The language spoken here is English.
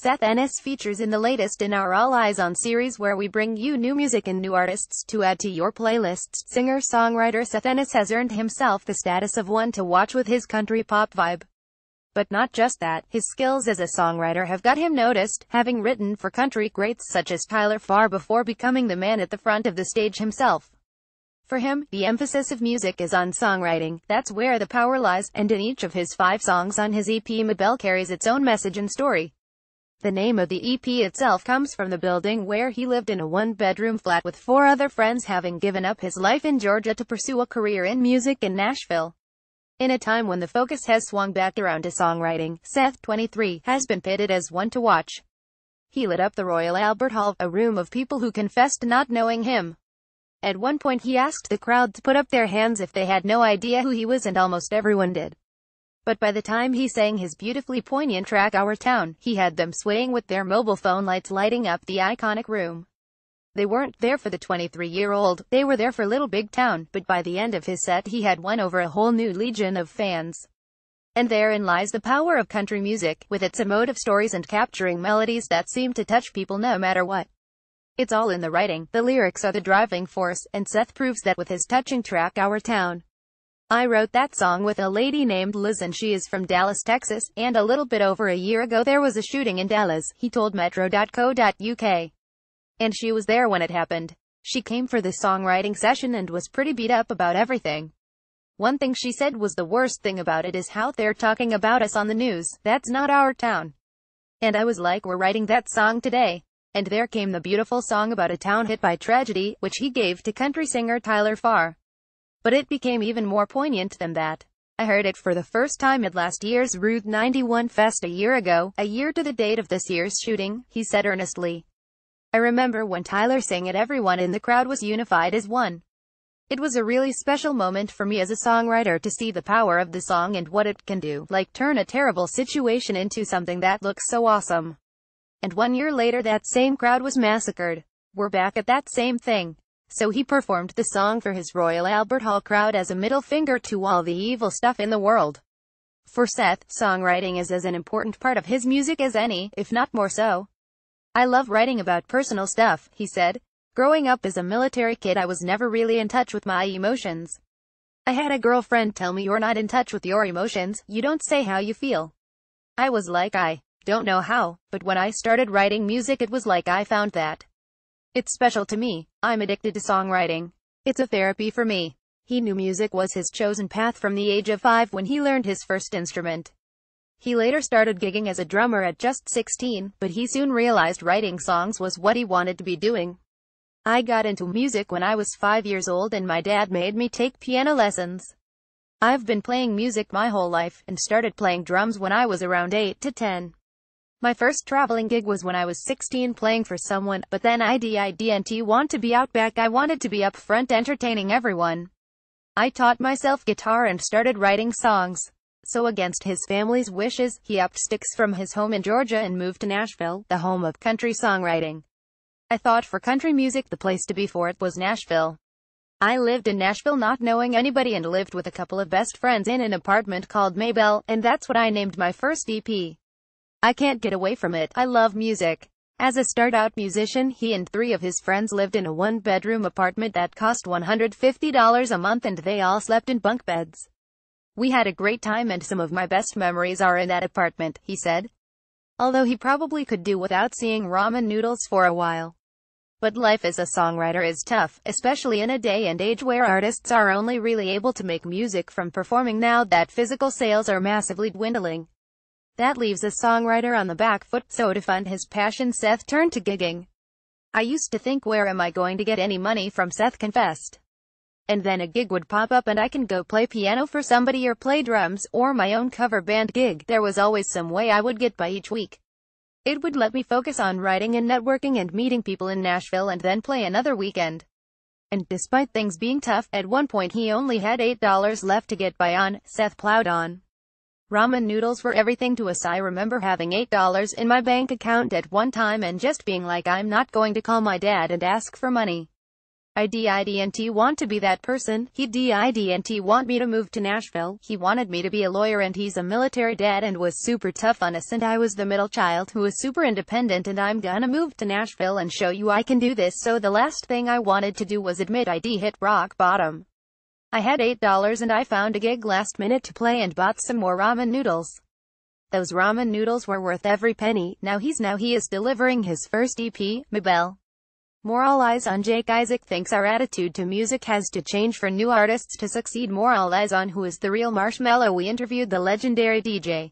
Seth Ennis features in the latest in our All Eyes On series, where we bring you new music and new artists to add to your playlists. Singer-songwriter Seth Ennis has earned himself the status of one to watch with his country pop vibe. But not just that, his skills as a songwriter have got him noticed, having written for country greats such as Tyler far before becoming the man at the front of the stage himself. For him, the emphasis of music is on songwriting. That's where the power lies, and in each of his 5 songs on his EP, My Bell carries its own message and story. The name of the EP itself comes from the building where he lived in a 1-bedroom flat with 4 other friends, having given up his life in Georgia to pursue a career in music in Nashville. In a time when the focus has swung back around to songwriting, Seth, 23, has been pitted as one to watch. He lit up the Royal Albert Hall, a room of people who confessed to not knowing him. At one point he asked the crowd to put up their hands if they had no idea who he was, and almost everyone did. But by the time he sang his beautifully poignant track Our Town, he had them swaying with their mobile phone lights lighting up the iconic room. They weren't there for the 23-year-old, they were there for Little Big Town, but by the end of his set he had won over a whole new legion of fans. And therein lies the power of country music, with its emotive stories and capturing melodies that seem to touch people no matter what. It's all in the writing, the lyrics are the driving force, and Seth proves that with his touching track Our Town. I wrote that song with a lady named Liz, and she is from Dallas, Texas, and a little bit over a year ago there was a shooting in Dallas, he told metro.co.uk. And she was there when it happened. She came for the songwriting session and was pretty beat up about everything. One thing she said was, the worst thing about it is how they're talking about us on the news. That's not our town. And I was like, we're writing that song today. And there came the beautiful song about a town hit by tragedy, which he gave to country singer Tyler Farr. But it became even more poignant than that. I heard it for the first time at last year's Route 91 Fest a year ago, a year to the date of this year's shooting, he said earnestly. I remember when Tyler sang it, everyone in the crowd was unified as one. It was a really special moment for me as a songwriter to see the power of the song and what it can do, like turn a terrible situation into something that looks so awesome. And 1 year later that same crowd was massacred. We're back at that same thing. So he performed the song for his Royal Albert Hall crowd as a middle finger to all the evil stuff in the world. For Seth, songwriting is as an important part of his music as any, if not more so. I love writing about personal stuff, he said. Growing up as a military kid, I was never really in touch with my emotions. I had a girlfriend tell me, you're not in touch with your emotions, you don't say how you feel. I was like, I don't know how, but when I started writing music it was like I found that. It's special to me. I'm addicted to songwriting. It's a therapy for me. He knew music was his chosen path from the age of 5 when he learned his first instrument. He later started gigging as a drummer at just 16, but he soon realized writing songs was what he wanted to be doing. I got into music when I was 5 years old and my dad made me take piano lessons. I've been playing music my whole life, and started playing drums when I was around 8 to 10. My first traveling gig was when I was 16 playing for someone, but then I didn't want to be out back, I wanted to be up front entertaining everyone. I taught myself guitar and started writing songs. So against his family's wishes, he upped sticks from his home in Georgia and moved to Nashville, the home of country songwriting. I thought for country music the place to be for it was Nashville. I lived in Nashville not knowing anybody and lived with a couple of best friends in an apartment called My Bell, and that's what I named my first EP. I can't get away from it. I love music. As a start-out musician, he and 3 of his friends lived in a 1-bedroom apartment that cost $150 a month, and they all slept in bunk beds. We had a great time, and some of my best memories are in that apartment, he said. Although he probably could do without seeing ramen noodles for a while. But life as a songwriter is tough, especially in a day and age where artists are only really able to make music from performing now that physical sales are massively dwindling. That leaves a songwriter on the back foot, so to fund his passion Seth turned to gigging. I used to think, where am I going to get any money from, Seth confessed. And then a gig would pop up and I can go play piano for somebody or play drums, or my own cover band gig. There was always some way I would get by each week. It would let me focus on writing and networking and meeting people in Nashville and then play another weekend. And despite things being tough, at one point he only had $8 left to get by on. Seth plowed on. Ramen noodles were everything to us. I remember having $8 in my bank account at one time and just being like, I'm not going to call my dad and ask for money. I didn't want to be that person. He didn't want me to move to Nashville. He wanted me to be a lawyer, and he's a military dad and was super tough on us, and I was the middle child who was super independent, and I'm gonna move to Nashville and show you I can do this. So the last thing I wanted to do was admit I'd hit rock bottom. I had $8 and I found a gig last minute to play and bought some more ramen noodles. Those ramen noodles were worth every penny. Now he is delivering his first EP, Mabel. More all eyes on Jake. Isaac thinks our attitude to music has to change for new artists to succeed. More all eyes on who is the real Marshmello. We interviewed the legendary DJ.